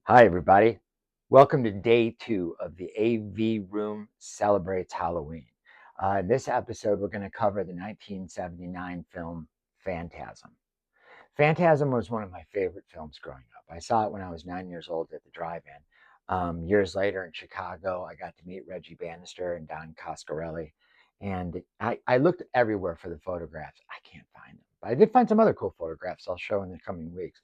Hi, everybody. Welcome to day 2 of the AV Room Celebrates Halloween. In this episode, we're going to cover the 1979 film Phantasm. Phantasm was one of my favorite films growing up. I saw it when I was 9 years old at the drive-in. Years later in Chicago, I got to meet Reggiebannister and Don Coscarelli. And I looked everywhere for the photographs. I can't find them. But I did find some other cool photographs I'll show in the coming weeks.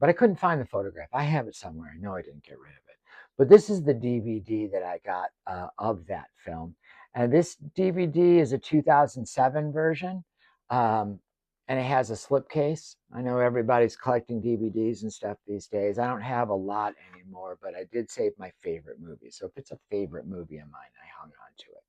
But I couldn't find the photograph. I have it somewhere. I know I didn't get rid of it. But this is the DVD that I got of that film. And this DVD is a 2007 version. Um, and it has a slipcase. I know everybody's collecting DVDs and stuff these days. I don't have a lot anymore, but I did save my favorite movie. So if it's a favorite movie of mine, I hung on to it.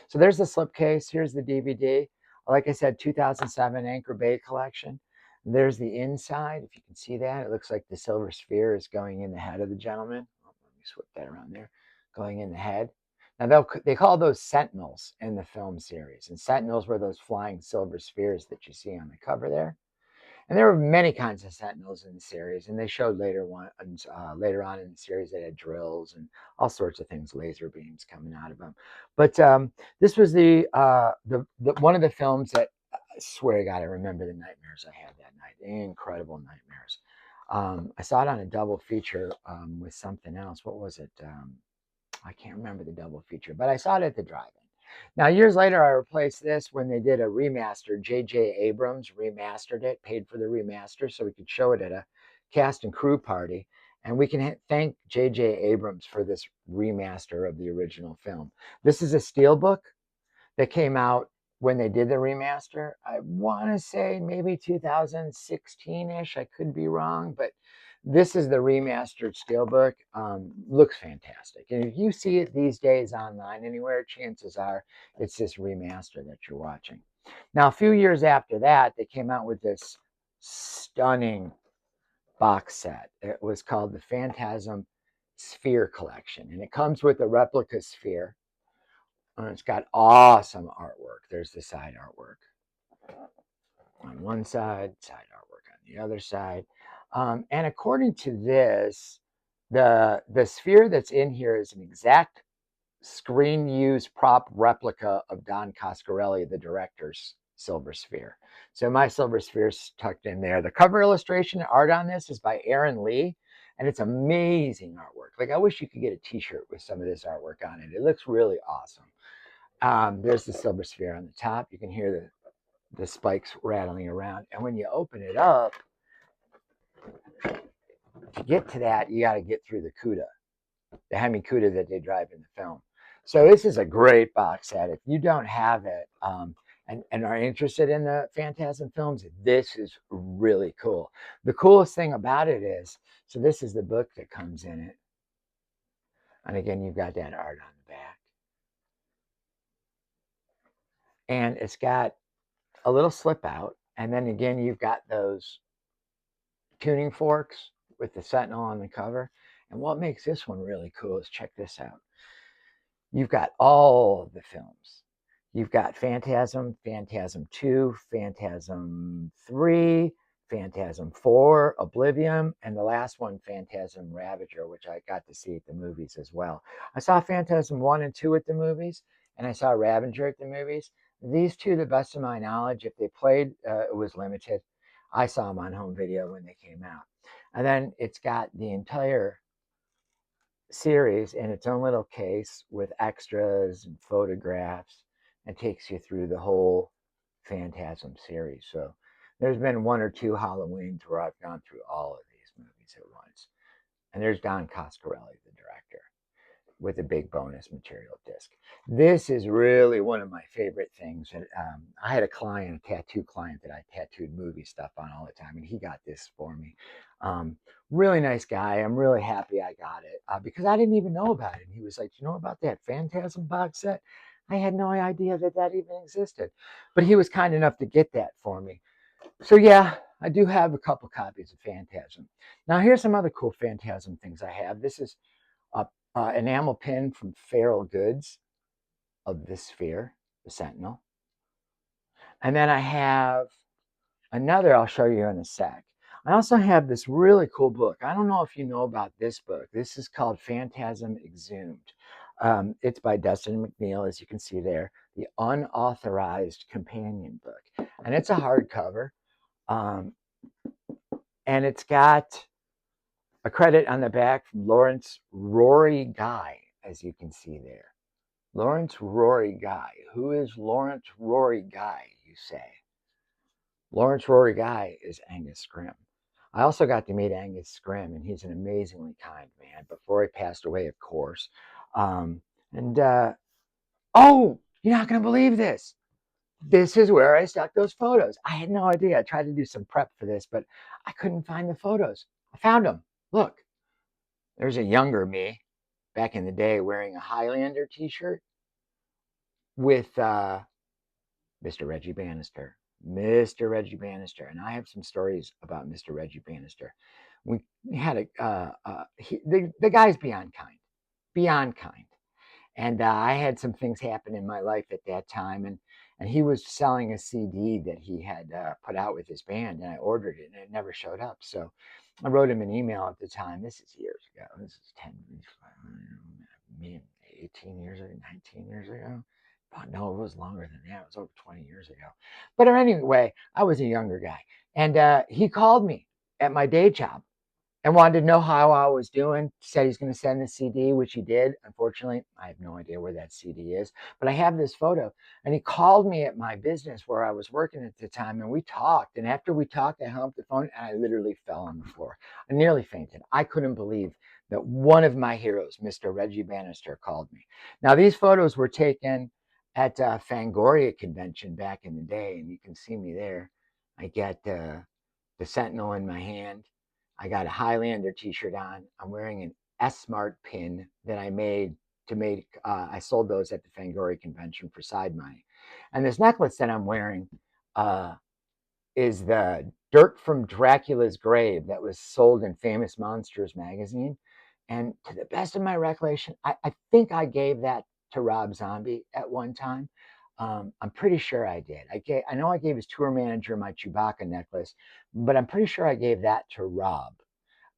So there's the slipcase. Here's the DVD. Like I said, 2007 Anchor Bay collection. There's the inside. If you can see that, it looks like the silver sphere is going in the head of the gentleman. Oh, let me swip that around there. Going in the head. Now they call those sentinels in the film series, and sentinels were those flying silver spheres that you see on the cover there. And there were many kinds of sentinels in the series, and they showed later on in the series they had drills and all sorts of things, laser beams coming out of them. But this was the one of the films that I swear to God I remember the nightmares I had that night, incredible nightmares. I saw it on a double feature with something else. What was it? I can't remember the double feature, but I saw it at the drive-in. Now, years later, I replaced this when they did a remaster. J.J. Abrams remastered it, paid for the remaster so we could show it at a cast and crew party. And we can thank J.J. Abrams for this remaster of the original film. This is a steelbook that came out when they did the remaster. I want to say maybe 2016-ish. I could be wrong, but this is the remastered steelbook. Looks fantastic. And if you see it these days online anywhere, chances are it's this remaster that you're watching. Now, a few years after that, they came out with this stunning box set. It was called the Phantasm Sphere Collection, and it comes with a replica sphere. And it's got awesome artwork. There's the side artwork on one side artwork on the other side. And according to this, the sphere that's in here is an exact screen use prop replica of Don Coscarelli, the director's silver sphere. So my silver sphere is tucked in there. The cover illustration art on this is by Aaron Lee, and it's amazing artwork. Like I wish you could get a T-shirt with some of this artwork on it. It looks really awesome. There's the silver sphere on the top. You can hear the spikes rattling around. And when you open it up, to get to that, you got to get through the CUDA, the Hemi CUDA that they drive in the film. So this is a great box set. If you don't have it and are interested in the Phantasm films, this is really cool. The coolest thing about it is, so this is the book that comes in it. And again, you've got that art on the back. And it's got a little slip out. And then again, you've got those tuning forks with the Sentinel on the cover. And what makes this one really cool is check this out. You've got all of the films. You've got Phantasm, Phantasm 2, Phantasm 3, Phantasm 4, Oblivion, and the last one, Phantasm Ravager, which I got to see at the movies as well. I saw Phantasm 1 and 2 at the movies, and I saw Ravager at the movies. These two, the best of my knowledge, if they played, it was limited. I saw them on home video when they came out. And then it's got the entire series in its own little case with extras and photographs and takes you through the whole Phantasm series. So there's been one or two Halloweens where I've gone through all of these movies at once. And there's Don Coscarelli, the director, with a big bonus material disc. This is really one of my favorite things. And I had a tattoo client that I tattooed movie stuff on all the time, and he got this for me. Really nice guy. I'm really happy I got it because I didn't even know about it. And he was like, you know about that Phantasm box set? I had no idea that that even existed. But he was kind enough to get that for me. So yeah, I do have a couple copies of Phantasm. Now here's some other cool Phantasm things I have. This is enamel pin from Feral Goods of this sphere, the Sentinel. And then I have another I'll show you in a sec. I also have this really cool book. I don't know if you know about this book. This is called Phantasm Exhumed. It's by Dustin McNeil, as you can see there, the unauthorized companion book. And it's a hardcover. Um, and it's got a credit on the back from Lawrence Rory Guy, as you can see there. Lawrence Rory Guy. Who is Lawrence Rory Guy, you say? Lawrence Rory Guy is Angus Scrimm. I also got to meet Angus Scrimm, and he's an amazingly kind man before he passed away, of course. Um, and oh, you're not going to believe this. This is where I stuck those photos. I had no idea. I tried to do some prep for this, but I couldn't find the photos. I found them. Look, there's a younger me back in the day wearing a Highlander t-shirt with Mr. Reggiebannister. Mr. Reggiebannister. And I have some stories about Mr. Reggiebannister. We had the guy's beyond kind. Beyond kind. And I had some things happen in my life at that time. And he was selling a CD that he had put out with his band. And I ordered it and it never showed up. So I wrote him an email at the time. This is years ago. This is 18 years ago, 19 years ago. Oh, no, it was longer than that. It was over 20 years ago. But anyway, I was a younger guy. And he called me at my day job and wanted to know how I was doing. Said he's going to send the CD, which he did. Unfortunately, I have no idea where that CD is, but I have this photo. And he called me at my business where I was working at the time, and we talked. And after we talked, I hung up the phone, and I literally fell on the floor. I nearly fainted. I couldn't believe that one of my heroes, Mr. Reggiebannister, called me. Now, these photos were taken at Fangoria convention back in the day, and you can see me there. I got the Sentinel in my hand. I got a Highlander t-shirt on. I'm wearing an S-Smart pin that I made to make, I sold those at the Fangoria convention for side money. And this necklace that I'm wearing is the Dirt from Dracula's Grave that was sold in Famous Monsters magazine. And to the best of my recollection, I think I gave that to Rob Zombie at one time. I'm pretty sure I did. I know I gave his tour manager my Chewbacca necklace, but I'm pretty sure I gave that to Rob,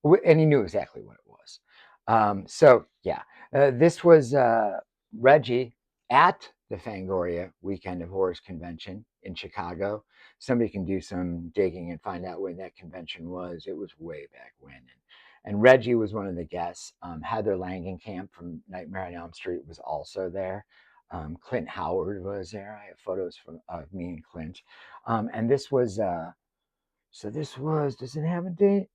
and he knew exactly what it was. So yeah, this was Reggie at the Fangoria Weekend of Horrors convention in Chicago. Somebody can do some digging and find out when that convention was. It was way back when. And Reggie was one of the guests. Heather Langenkamp from Nightmare on Elm Street was also there. Clint Howard was there. I have photos of me and Clint. And this was, does it have a date?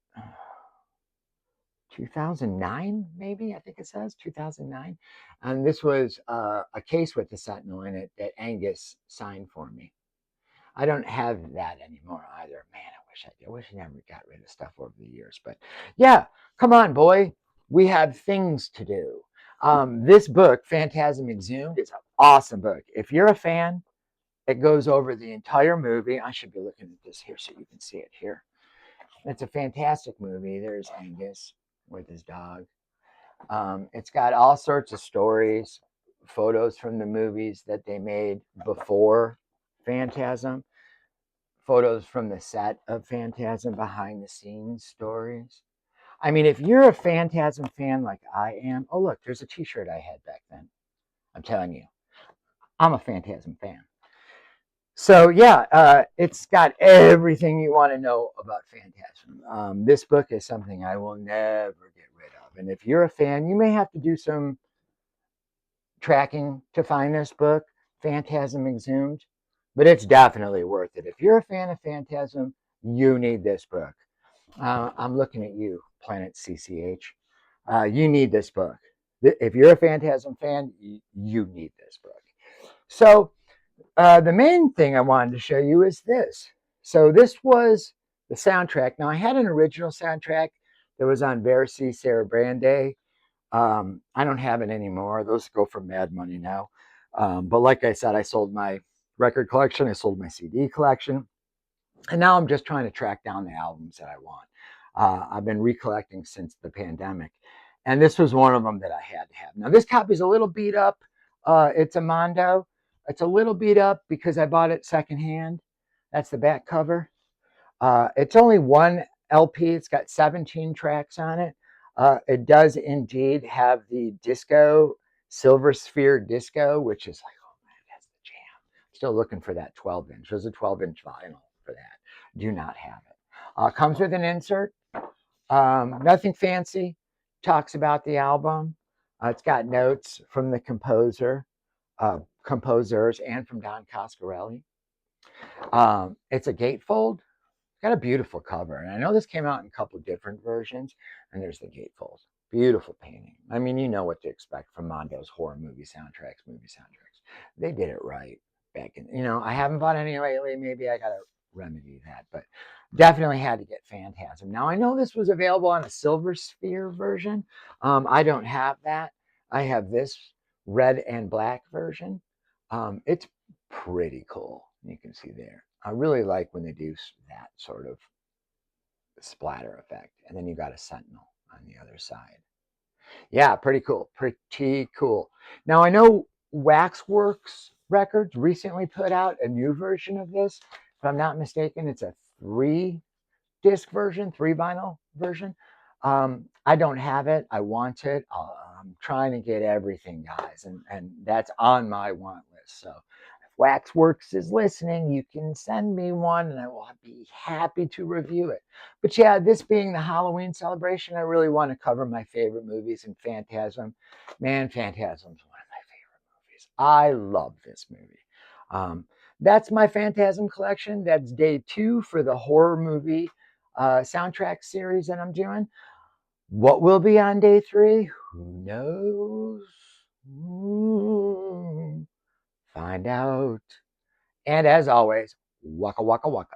2009, maybe, I think it says 2009. And this was a case with the Sentinel in it that Angus signed for me. I don't have that anymore either. Man, I wish I did. I wish I never got rid of stuff over the years. But yeah, come on, boy. We have things to do. This book, Phantasm Exhumed, is an awesome book. If you're a fan, it goes over the entire movie. I should be looking at this here so you can see it here. It's a fantastic movie. There's Angus with his dog. It's got all sorts of stories, photos from the movies that they made before Phantasm, photos from the set of Phantasm, behind the scenes stories. I mean, if you're a Phantasm fan like I am, oh, look, there's a t-shirt I had back then. I'm telling you, I'm a Phantasm fan. So yeah, it's got everything you want to know about Phantasm. This book is something I will never get rid of. And if you're a fan, you may have to do some tracking to find this book, Phantasm Exhumed, but it's definitely worth it. If you're a fan of Phantasm, you need this book. I'm looking at you, Planet CCH. You need this book. If you're a Phantasm fan, you need this book. So the main thing I wanted to show you is this. So this was the soundtrack. Now I had an original soundtrack that was on Versi Sarah Brande. I don't have it anymore. Those go for mad money now. But like I said, I sold my record collection. I sold my CD collection. And now I'm just trying to track down the albums that I want. I've been recollecting since the pandemic. And this was one of them that I had to have. Now this copy is a little beat up. It's a Mondo. It's a little beat up because I bought it secondhand. That's the back cover. It's only one LP. It's got 17 tracks on it. It does indeed have the disco, Silver Sphere disco, which is like, oh man, that's the jam. Still looking for that 12-inch. There's a 12-inch vinyl for that. Do not have it. Comes with an insert. Nothing fancy. Talks about the album. It's got notes from the composers, and from Don Coscarelli. It's a gatefold. Got a beautiful cover. And I know this came out in a couple of different versions. And there's the gatefold. Beautiful painting. I mean, you know what to expect from Mondo's horror movie soundtracks, They did it right back in, I haven't bought any lately. Maybe I got to remedy that. But definitely had to get Phantasm. Now, I know this was available on a Silver Sphere version. I don't have that. I have this red and black version. It's pretty cool. You can see there. I really like when they do that sort of splatter effect. And then you got a sentinel on the other side. Yeah, pretty cool. Pretty cool. Now, I know Waxworks Records recently put out a new version of this. If I'm not mistaken, it's a 3-disc version, 3 vinyl version. I don't have it. I want it. I'm trying to get everything, guys. And that's on my want list. So Waxworks is listening, you can send me one and I will be happy to review it. But yeah, this being the Halloween celebration, I really want to cover my favorite movies, and Phantasm. Man, Phantasm's one of my favorite movies. I love this movie. That's my Phantasm collection. That's day 2 for the horror movie soundtrack series that I'm doing. What will be on day 3? Who knows? Find out. And as always, waka waka waka.